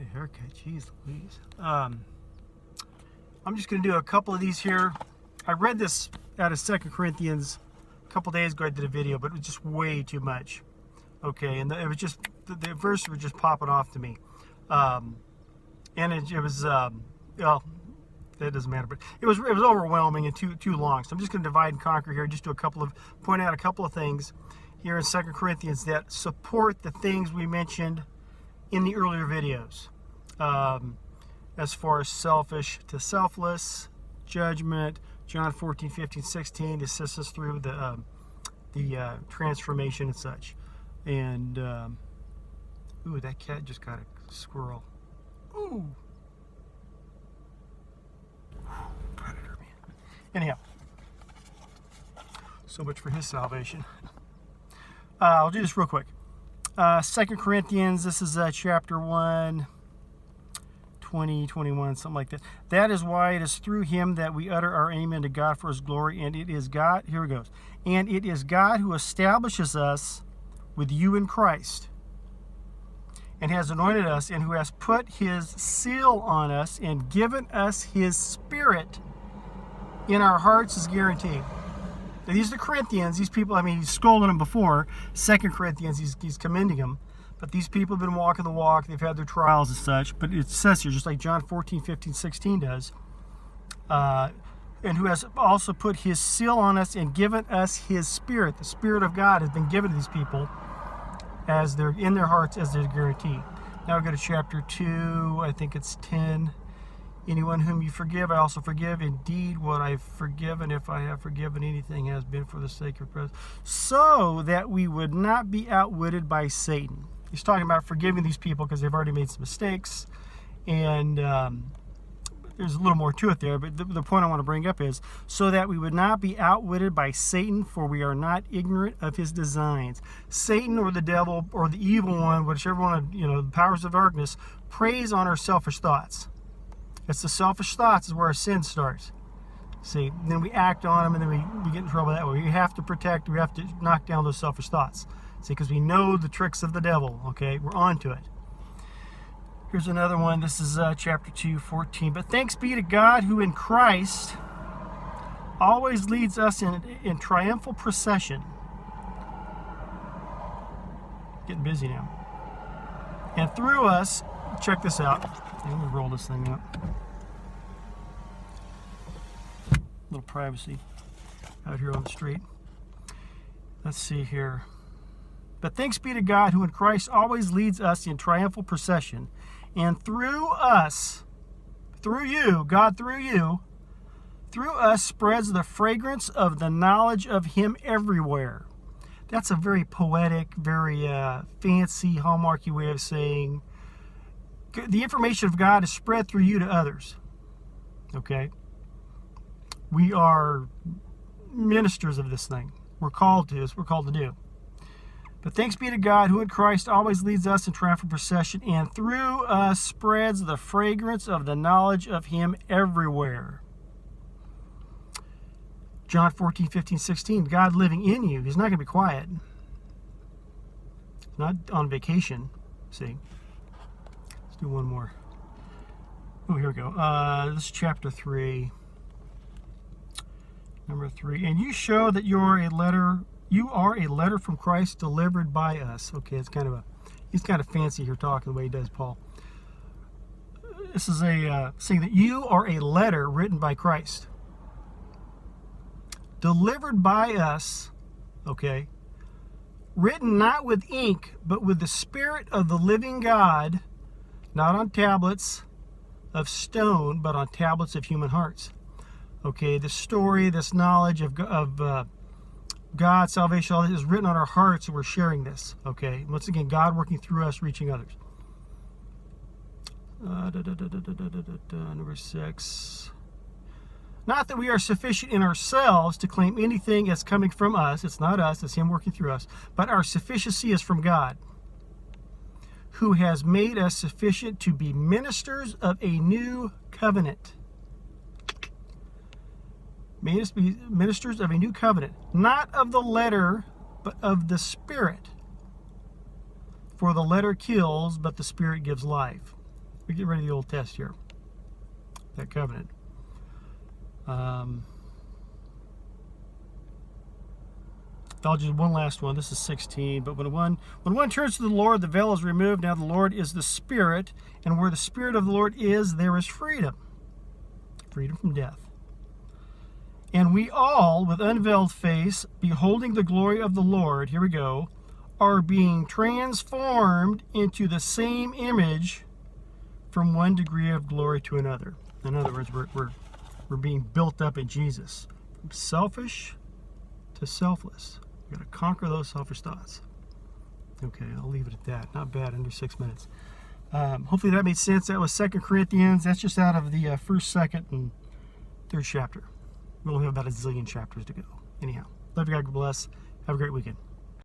need a haircut. Jeez Louise. I'm just going to do a couple of these here. I read this out of 2 Corinthians a couple days ago. I did a video, but it was just way too much. Okay, and it was just the verses were just popping off to me, and it was well, that doesn't matter, but it was overwhelming and too long. So I'm just going to divide and conquer here. Just do point out a couple of things here in 2 Corinthians that support the things we mentioned in the earlier videos, as far as selfish to selfless, judgment, John 14, 15, 16, to assist us through the transformation and such. And ooh, that cat just got a squirrel. Ooh, predator, man. Anyhow, so much for his salvation. I'll do this real quick. 2 Corinthians, this is chapter 1, 20, 21, something like that. That is why it is through him that we utter our amen to God for his glory. And it is God, here it goes. And it is God who establishes us with you in Christ, and has anointed us, and who has put his seal on us and given us his Spirit in our hearts as guarantee. Now, these are the Corinthians. These people, I mean, he's scolding them before. 2 Corinthians, he's commending them. But these people have been walking the walk. They've had their trials and such. But it says here, just like John 14, 15, 16 does, and who has also put his seal on us and given us his Spirit. The Spirit of God has been given to these people as they're in their hearts as their guarantee. Now we go to chapter 2, I think it's 10. Anyone whom you forgive, I also forgive. Indeed, what I've forgiven, if I have forgiven anything, has been for the sake of Christ, so that we would not be outwitted by Satan. He's talking about forgiving these people because they've already made some mistakes, and there's a little more to it there, but the point I want to bring up is so that we would not be outwitted by Satan, for we are not ignorant of his designs. Satan, or the devil, or the evil one, whichever one, the powers of darkness, preys on our selfish thoughts. It's the selfish thoughts is where our sin starts. See, and then we act on them, and then we get in trouble that way. We have to knock down those selfish thoughts. See, because we know the tricks of the devil, okay? We're on to it. Here's another one. This is chapter 2, 14. But thanks be to God who in Christ always leads us in triumphal procession. Getting busy now. And through us, check this out. Let me roll this thing up. A little privacy out here on the street. Let's see here. But thanks be to God who in Christ always leads us in triumphal procession. And through us, through you, God through you, through us spreads the fragrance of the knowledge of him everywhere. That's a very poetic, very fancy, hallmarky way of saying the information of God is spread through you to others. Okay? We are ministers of this thing. We're called to this. We're called to do. But thanks be to God who in Christ always leads us in triumphal procession, and through us spreads the fragrance of the knowledge of him everywhere. John 14, 15, 16. God living in you. He's not going to be quiet. He's not on vacation. See? Let's do one more. Oh, here we go. This is chapter 3. Number 3. And you show that you are a letter from Christ delivered by us. Okay, he's kind of fancy here talking the way he does, Paul. This is saying that you are a letter written by Christ, delivered by us, okay, written not with ink, but with the Spirit of the living God, not on tablets of stone, but on tablets of human hearts. Okay, this story, this knowledge of God's salvation, all this is written on our hearts, and we're sharing this. Okay, once again, God working through us, reaching others. Number 6. Not that we are sufficient in ourselves to claim anything as coming from us. It's not us, it's him working through us. But our sufficiency is from God, who has made us sufficient to be ministers of a new covenant. Made us be ministers of a new covenant, not of the letter, but of the Spirit. For the letter kills, but the Spirit gives life. We get ready to the old test here. That covenant. I'll just one last one. This is 16. But when one turns to the Lord, the veil is removed. Now the Lord is the Spirit, and where the Spirit of the Lord is, there is freedom. Freedom from death. And we all, with unveiled face, beholding the glory of the Lord, here we go, are being transformed into the same image from one degree of glory to another. In other words, we're being built up in Jesus. From selfish to selfless. We've got to conquer those selfish thoughts. Okay, I'll leave it at that. Not bad, under 6 minutes. Hopefully that made sense. That was 2 Corinthians. That's just out of the 1st, 2nd, and 3rd chapter. We only have about a zillion chapters to go. Anyhow, love you, God bless. Have a great weekend.